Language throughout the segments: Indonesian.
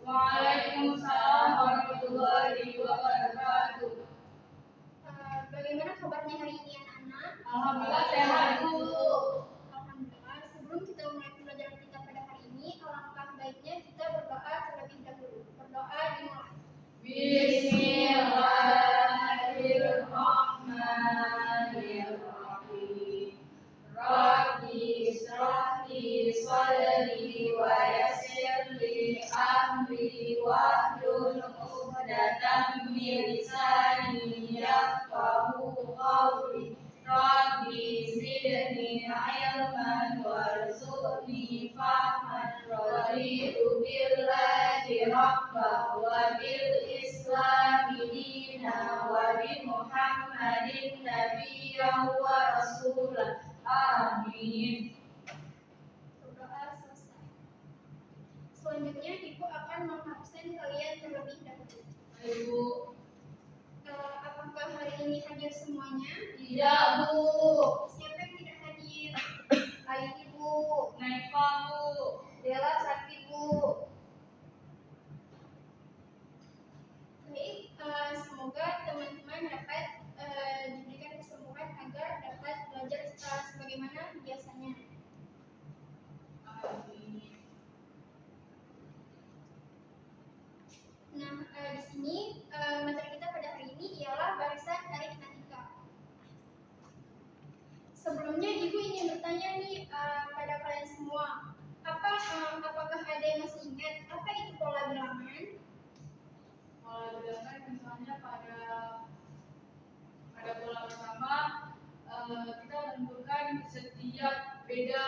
Waalaikumsalam warahmatullahi wabarakatuh. Bagaimana kabarnya hari ini anak-anak? Alhamdulillah sehat, Bu. Alhamdulillah. Sebelum kita mulai pelajaran kita pada hari ini, alangkah baiknya kita berdoa terlebih dahulu. Berdoa dimulai. Bismillahirrahmanirrahim. Rabbi shrah li sadri wa yassir li amri wahlul 'uqdatam min lisani yafqahu qawli. Rabbi zidni ilman warzuqni fahman raditu billahi rabba wa bil islami dina wa bi Muhammadin nabiyyan wa rasulah. Amin. Berdoa selesai. Selanjutnya Ibu akan mengabsen kalian terlebih dahulu. Ibu. Apakah hari ini hadir semuanya? Tidak, Bu. Siapa yang tidak hadir? Ayo Ibu. Naifa, Bu. Bella sakit, Bu. Baik, semoga teman-teman dapat diberikan kesembuhan agar dapat belajar sebagaimana biasanya. Amin. Nah, di sini materi kita pada hari ini ialah barisan aritmatika. Sebelumnya Ibu ingin bertanya nih pada kalian semua, apakah ada yang masih ingat apa itu pola bilangan? Pola bilangan misalnya pada pola pertama kita menentukan setiap beda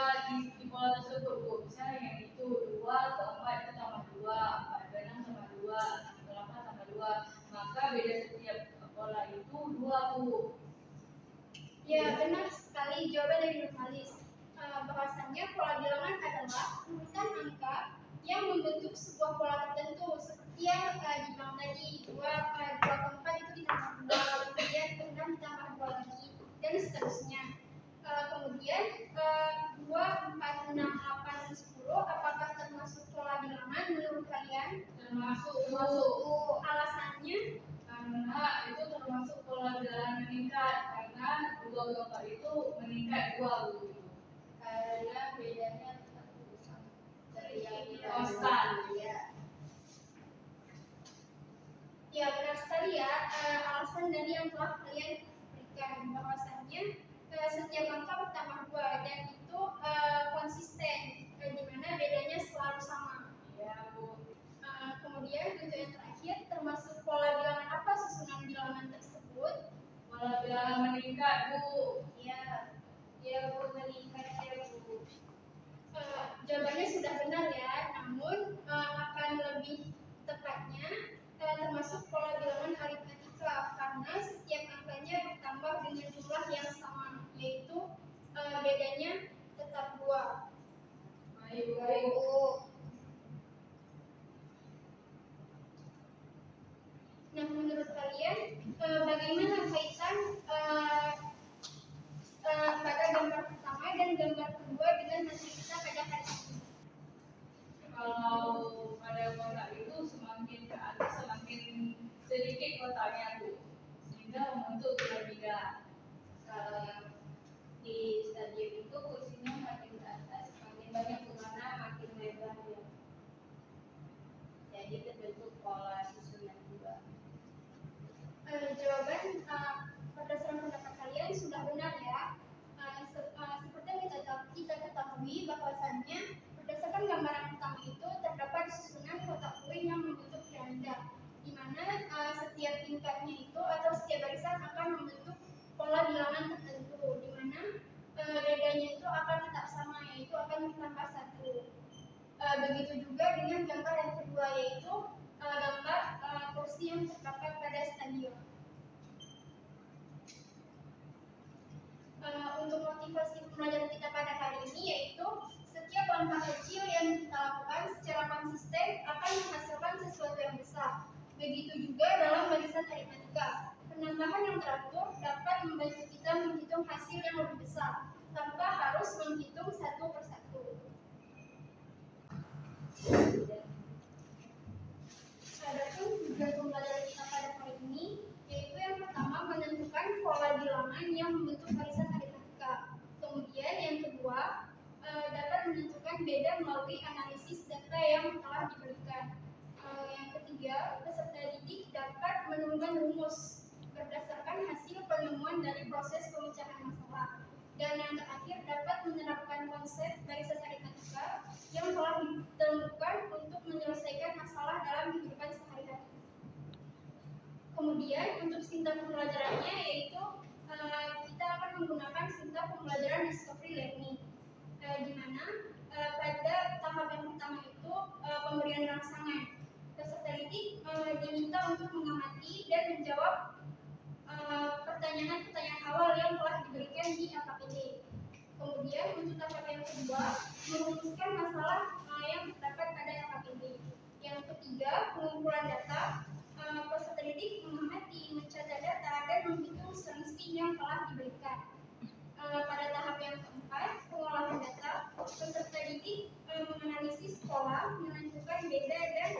di pola tersebut, Bu. Misalnya yang itu 2 ke 4 kita tambah 2, 4 ke 6 tambah 2, 6 ke 8 tambah 2. Maka beda setiap pola itu 2, Bu. Ya, benar sekali jawaban dari Nurhalis. Bahwasannya pola bilangan adalah urutan angka yang membentuk sebuah pola tertentu, seperti yang dibilang tadi 2 ke 4 itu ditambah 2, kemudian ke 6 ditambah 2 lagi, dan seterusnya. Kemudian 2, 4, 6, 8, dan 10 apakah termasuk pola bilangan menurut kalian? Termasuk. Alasannya? Karena itu termasuk pola bilangan meningkat, karena 2 ke 4 itu meningkat 2, Bu. Karena bedanya dari yang konstan. Ya, benar sekali ya. Alasan dari yang telah kalian berikan bahwasannya setiap angka bertambah 2 dan itu konsisten, di mana bedanya selalu sama. Ya, Bu. Kemudian untuk yang terakhir, termasuk pola bilangan apa susunan bilangan tersebut? Pola bilangan meningkat, Bu. Ya Bu, meningkat ya Bu. Jawabannya sudah benar ya, namun akan lebih tepatnya termasuk pola bilangan aritmatika karena setiap angkanya bertambah dengan jumlah yang sama, yaitu bedanya tetap 2. Baik, Bu. Nah, menurut kalian bagaimana kaitan pada gambar pertama dan gambar kedua dengan materi kita pada hari ini? Kalau pada kotak itu semakin ke atas semakin sedikit kotaknya, Bu, sehingga membentuk piramida. Di stadium itu kursinya makin ke atas, makin banyak pengguna makin lebar ya. Jadi terbentuk pola susunan 2. Jawaban berdasarkan pendapat kalian sudah benar ya. Seperti yang kita ketahui bahwasannya berdasarkan gambaran pertama itu terdapat susunan kotak kue yang membentuk piramida, di mana setiap tingkatnya itu atau setiap barisan akan membentuk pola bilangan tertentu, di mana bedanya itu akan tetap sama, yaitu akan bertambah 1. Begitu juga dengan gambar yang kedua, yaitu gambar kursi yang terdapat pada stadion. Untuk motivasi pembelajaran kita pada hari ini yaitu setiap langkah kecil yang kita lakukan secara konsisten akan menghasilkan sesuatu yang besar. Begitu juga dalam barisan aritmatika. Penambahan yang teratur dapat membantu kita menghitung hasil yang lebih besar tanpa harus menghitung satu persatu. menentukan beda melalui analisis data yang telah diberikan. Yang ketiga, peserta didik dapat menemukan rumus berdasarkan hasil penemuan dari proses pemecahan masalah. Dan yang terakhir, dapat menerapkan konsep barisan aritmatika yang telah ditemukan untuk menyelesaikan masalah dalam kehidupan sehari-hari. Kemudian untuk sistem pembelajarannya yaitu kita akan menggunakan sistem pembelajaran discovery learning, di mana pada tahap yang pertama itu pemberian rangsangan. Peserta didik diminta untuk mengamati dan menjawab pertanyaan-pertanyaan awal yang telah diberikan di LKPD. Kemudian untuk tahap yang kedua, merumuskan masalah yang terdapat pada LKPD. Yang ketiga, pengumpulan data. Peserta didik mengamati, mencatat data, dan menghitung selisih yang telah diberikan. Pada tahap yang keempat, pengolahan data. Peserta didik menganalisis pola, menentukan beda, dan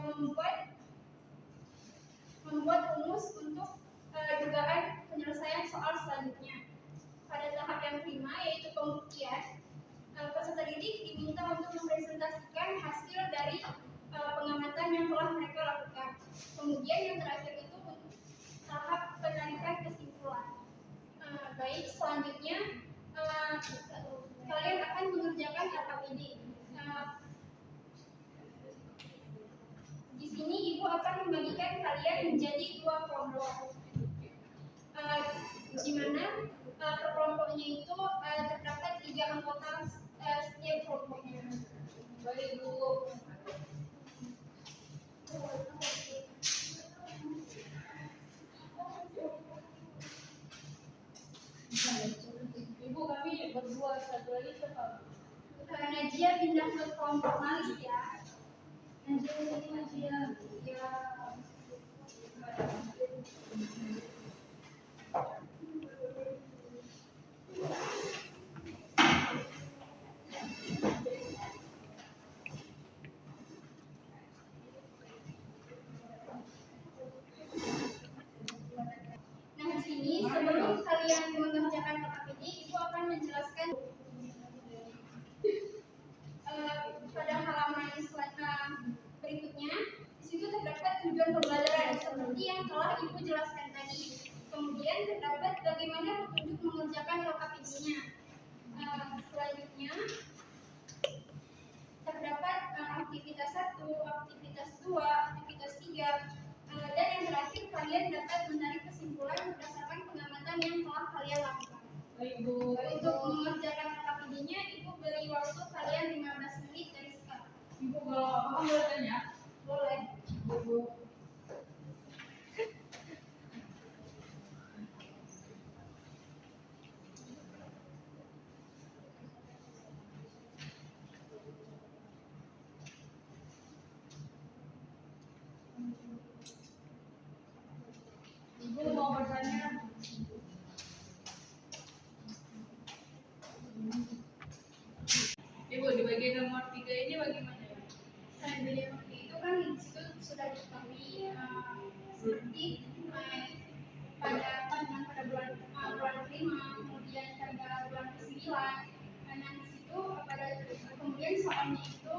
membuat rumus untuk dugaan penyelesaian soal selanjutnya. Pada tahap yang kelima, yaitu pembuktian, peserta didik diminta untuk mempresentasikan hasil dari pengamatan yang telah mereka lakukan. Kemudian yang terakhir itu tahap penarikan kesimpulan. Baik, selanjutnya kalian akan mengerjakan LKPD. Di sini ibu akan membagikan kalian menjadi dua kelompok, di mana per kelompoknya itu terdapat 3 anggota setiap kelompoknya. Baik Bu. Ibu kami berdua, satu lagi siapa? Najia pindah ke kelompok Malis ya. Najia. Ya. Nah, di sini sebelum kalian mengerjakan LKPD, ibu akan menjelaskan pada halaman berikutnya. Di situ terdapat tujuan pembelajaran seperti yang telah ibu jelaskan tadi. Kemudian terdapat bagaimana petunjuk mengerjakan LKPD-nya. Selanjutnya terdapat aktivitas 1, aktivitas 2, aktivitas 3, dan yang terakhir kalian dapat menarik kesimpulan berdasarkan pengamatan yang telah kalian lakukan. Baik Bu. Untuk mengerjakan LKPD-nya, ibu beri waktu kalian 15 menit dari sekarang. Ibu kalau apa boleh tanya? Boleh. Ibu. Ibu mau bertanya? Ibu di bagian nomor 3 ini bagaimana ya? Jadi waktu itu kan di situ sudah diketahui seperti pada bulan 5, kemudian pada bulan ke-9. Nah, di situ kemudian soalnya itu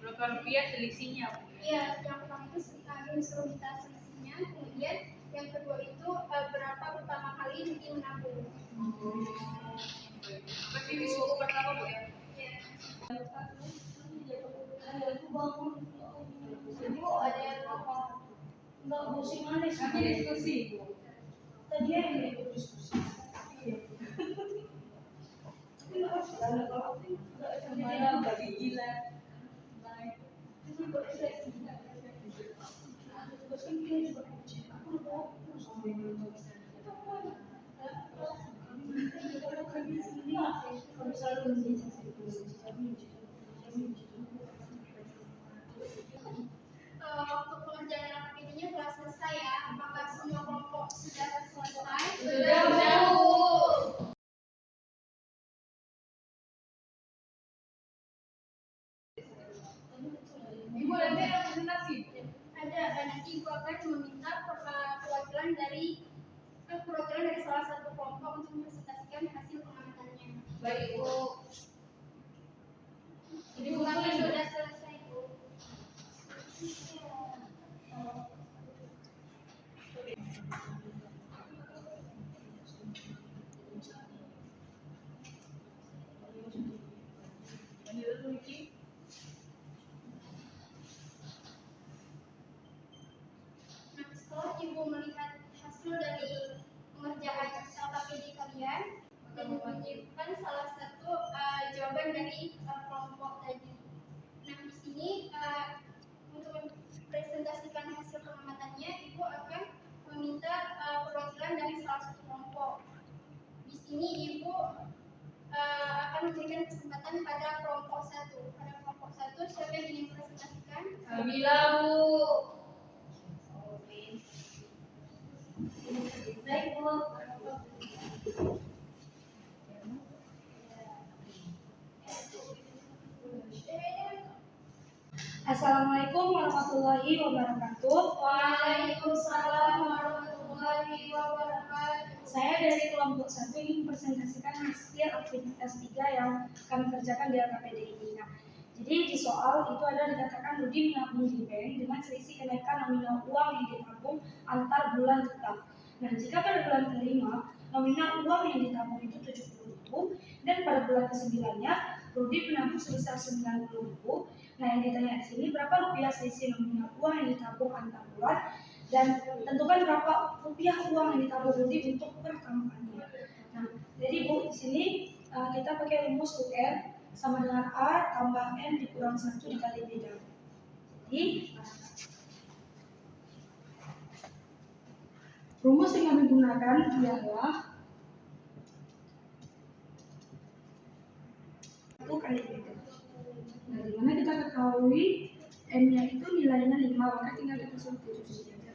Berapa rupiah selisihnya? iya, yang pertama itu disuruh minta selisihnya, kemudian yang kedua itu berapa pertama kali Niki menabung. Berarti disuruh pertama Bu ya? Iya. Ibu ada yang ngomong enggak pusing manis. Nanti diskusi Bu. Tadi yang ikut diskusi. Semalam bagi gila. Waktu pengerjaan LKPD-nya telah selesai ya. Apakah semua kelompok sudah selesai? Sudah Bu. Ibu nanti ada presentasi. Ada, nanti ibu akan meminta perwakilan dari salah satu kelompok untuk mempresentasikan hasil pengamatannya. Baik Bu. kelompok tadi. Nah, di sini untuk mempresentasikan hasil pengamatannya, Ibu akan meminta perwakilan dari salah satu kelompok. Di sini Ibu akan memberikan kesempatan pada kelompok satu. Pada kelompok satu, siapa yang ingin presentasikan? Kabila, Bu. Baik, Bu. Assalamualaikum warahmatullahi wabarakatuh. Waalaikumsalam warahmatullahi wabarakatuh. Saya dari kelompok 1 ingin presentasikan hasil aktivitas 3 yang kami kerjakan di LKPD ini. Nah, jadi di soal itu ada dikatakan Rudi menabung di bank dengan selisih kenaikan nominal uang yang ditabung antar bulan tetap. Nah, jika pada bulan kelima nominal uang yang ditabung itu 70.000 dan pada bulan ke-9-nya Rudi menabung sebesar 90.000. Nah, yang ditanya di sini berapa rupiah selisih nominal uang yang ditabung antar bulan dan tentukan berapa rupiah uang yang ditabung Rudi untuk pertambahannya. Nah, jadi Bu di sini kita pakai rumus UR sama dengan A tambah N dikurang 1 dikali beda. Jadi rumus yang kami gunakan ialah 1 kali beda. Nah, dimana kita ketahui N-nya itu nilainya 5, maka tinggal kita substitusi aja.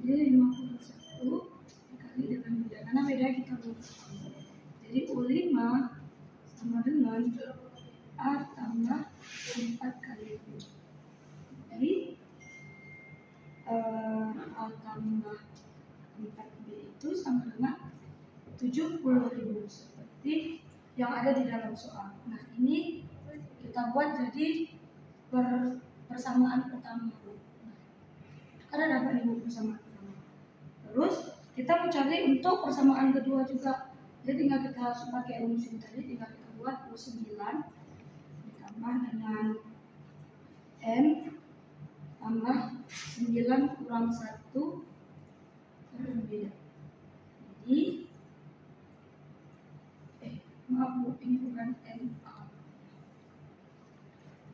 Jadi 51 dikali dengan beda, karena beda kita buat. Jadi U5 sama dengan A tambah 4 kali B. Jadi A tambah 4B itu sama dengan 70.000 seperti yang ada di dalam soal. Nah, ini kita buat jadi persamaan pertama. Nah, karena dapat ibu persamaan pertama. Terus kita mau cari untuk persamaan kedua juga. Jadi tinggal kita pakai rumus ini tadi, tinggal kita buat U9 ditambah dengan N tambah 9 kurang 1 berbeda. Jadi maaf Bu, ini bukan N A.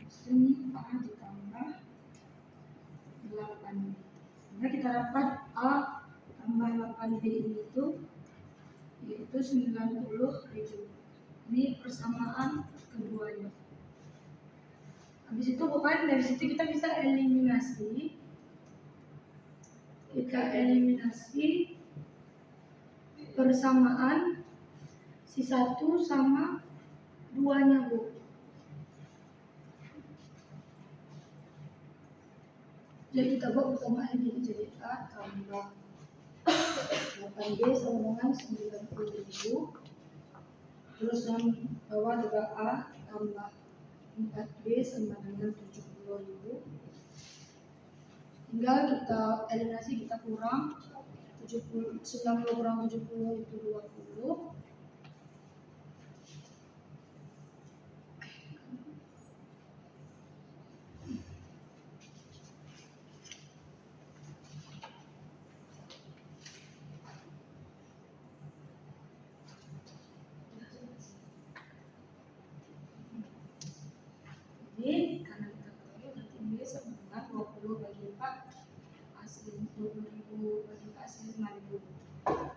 Sini A ditambah 8B. Sehingga kita dapat A tambah 8B ini yaitu 90.000. Ini persamaan keduanya. Habis itu bukan dari situ kita bisa eliminasi. Kita eliminasi persamaan si 1 sama 2-nya, Bu. Jadi kita buat persamaan ini jadi A tambah 8B sama dengan 90.000. Terus yang bawah juga A tambah 4B sama dengan 70.000. Tinggal kita eliminasi, kita kurang 90 kurang 70 itu 20. Jadi karena kita ketahui nanti B sama dengan 20 bagi 4 hasil 20.000 bagi 4 hasil 5.000.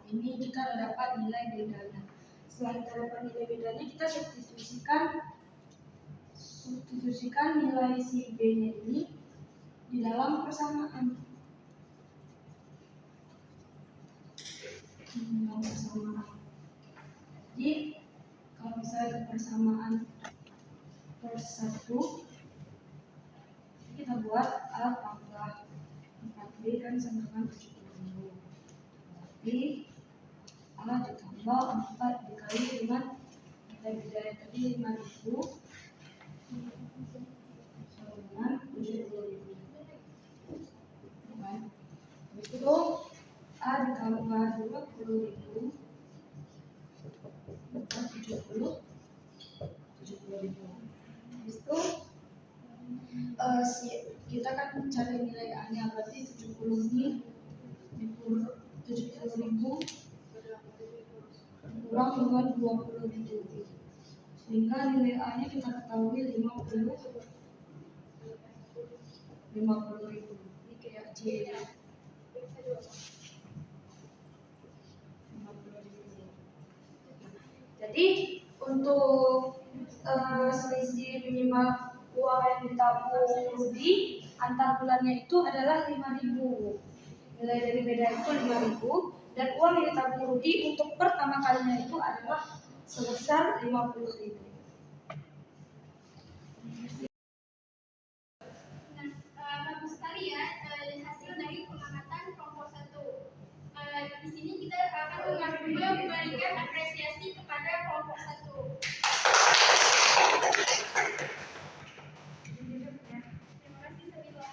Ini kita dapat nilai bedanya. Setelah kita dapat nilai bedanya, kita substitusikan nilai si B-nya ini di dalam persamaan. Jadi kalau misalnya persamaan per 1 kita buat A tambah 4B kan sama dengan 70.000. Jadi A ditambah 4 dikali dengan nilai bedanya tadi 5.000 sama dengan 70.000. Habis itu A ditambah 20.000 bukan 70.000. Habis itu kita kan mencari nilai A nya, berarti 70 ini kurang dengan 20.000. Sehingga nilai A-nya kita ketahui 50.000. Ini kayak C. 50.000. Jadi untuk selisih minimal uang yang ditabung Rudi antar bulannya itu adalah 5.000. Nilai dari beda itu 5.000 dan uang yang ditabung Rudi untuk pertama kalinya itu adalah sebesar 50.000. Nah, bagus sekali ya hasil dari pengamatan kelompok 1. Di sini kita akan memberikan apresiasi kepada kelompok 1. Terima kasih Sabila.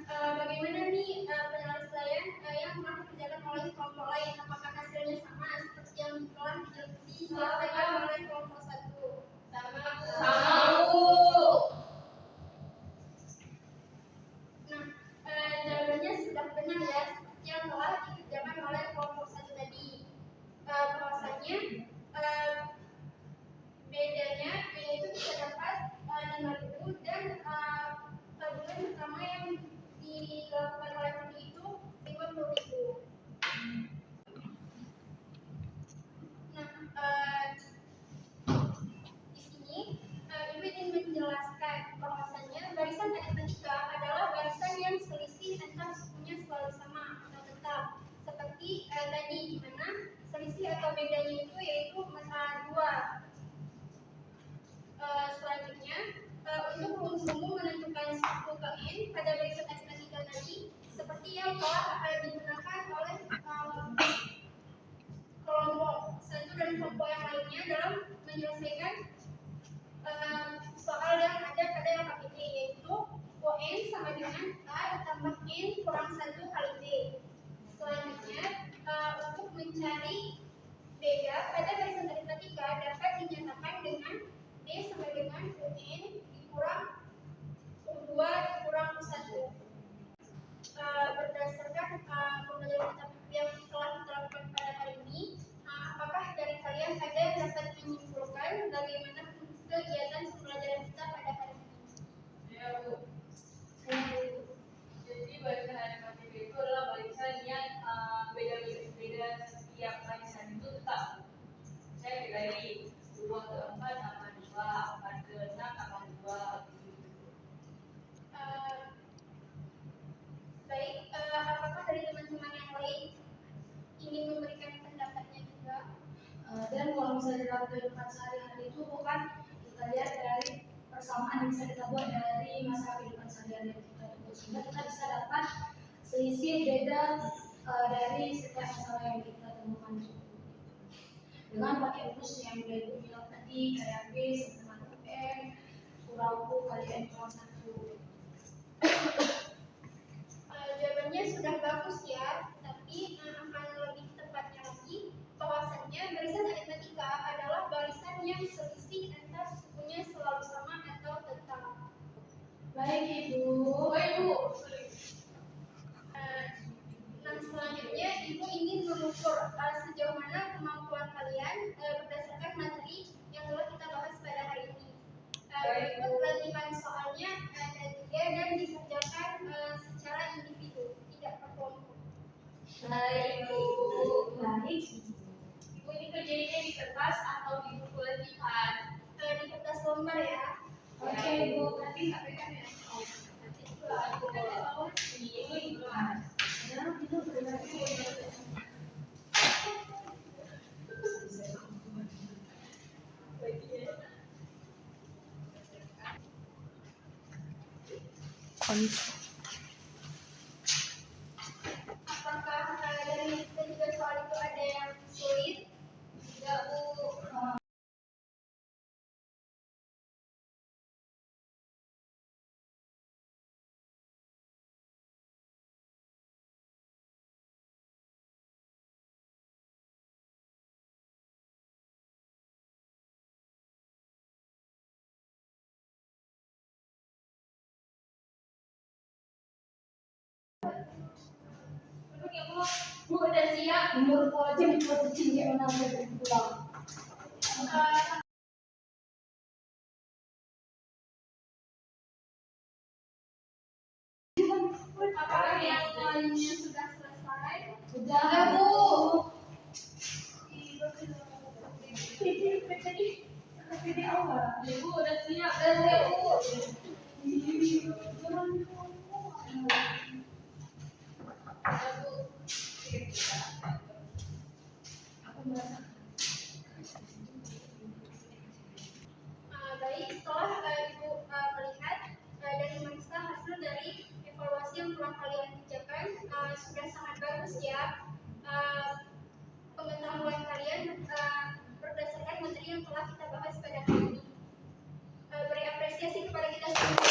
Nah, bagaimana nih penyelesaian yang telah dikerjakan oleh kelompok lain? Apakah hasilnya sama seperti yang telah diselesaikan oleh kelompok 1? Sama, Bu. Nah, jawabannya sudah benar ya, seperti yang telah dikerjakan oleh kelompok 1 tadi. Bahwasanya bedanya yaitu bisa dapat 5.000 dan tabungan pertama yang dilakukan oleh Rudi itu 50.000. Nah, di sini Ibu ingin menjelaskan bahwasannya barisan aritmetika adalah barisan yang selisih antar sukunya selalu sama atau tetap. Seperti tadi di mana selisih atau bedanya itu yaitu 2. Selanjutnya, untuk rumus-rumus menentukan suku ke N pada barisan aritmetika tadi, seperti yang telah digunakan oleh kelompok 1 dan kelompok yang lainnya dalam menyelesaikan soal yang ada pada LKPD, yaitu ON sama dengan A ditambah N kurang 1 kali D. Selanjutnya, untuk mencari beda pada barisan aritmetika dapat dinyatakan dengan D sama dengan UN dikurang U2 dikurang U1. Berdasarkan pembelajaran yang telah kita lakukan pada hari ini, apakah dari kalian ada yang dapat menyimpulkan bagaimana kegiatan pembelajaran kita pada hari ini? Ya, Bu. Jadi barisan aritmetika itu adalah barisan yang beda setiap barisan itu tetap. Saya dari 2 ke 4 tambah 2, 4 ke 6 tambah 2. Baik, apakah dari teman-teman yang lain ingin memberikan pendapatnya juga? Dan kalau misalnya dalam kehidupan sehari-hari itu bukan kita lihat dari persamaan yang bisa kita buat dari masalah kehidupan sehari-hari kita itu, sehingga kita bisa dapat selisih beda dari setiap masalah yang kita temukan dengan pakai rumus yang udah Ibu bilang tadi, kayak B sama dengan UN kurang U kali N kurang 1. Jawabannya sudah bagus ya, tapi akan lebih tepatnya lagi bahwasannya barisan aritmetika adalah barisan yang selisih antar sukunya selalu sama atau tetap. Baik Ibu. Baik, Bu. Nah, selanjutnya Ibu ingin mengukur sejauh mana kemampuan kalian berdasarkan materi yang telah kita bahas pada hari ini. Berikut latihan soalnya ada 3 dan dikerjakan secara individu, tidak per kelompok. Baik, Bu. Baik. Ibu ini kerjanya di kertas atau di buku latihan? Di kertas lembar ya. Oke Ibu. Nanti sampaikan ya. Nanti setelah aku bawa ini kelas. Ya, itu berarti Apakah dari ketiga soal itu ada yang sulit? Tidak, Bu. Bu udah siap. Menurut aja dibuat kucing kayak mana boleh pulang. Apakah yang lainnya sudah selesai? Sudah, Bu. PD awal. Bu udah siap. Udah siap, Bu. Baik, setelah Ibu melihat dan memeriksa hasil dari evaluasi yang telah kalian kerjakan, sudah sangat bagus ya. Pengetahuan kalian berdasarkan materi yang telah kita bahas pada hari ini. Beri apresiasi kepada kita semua.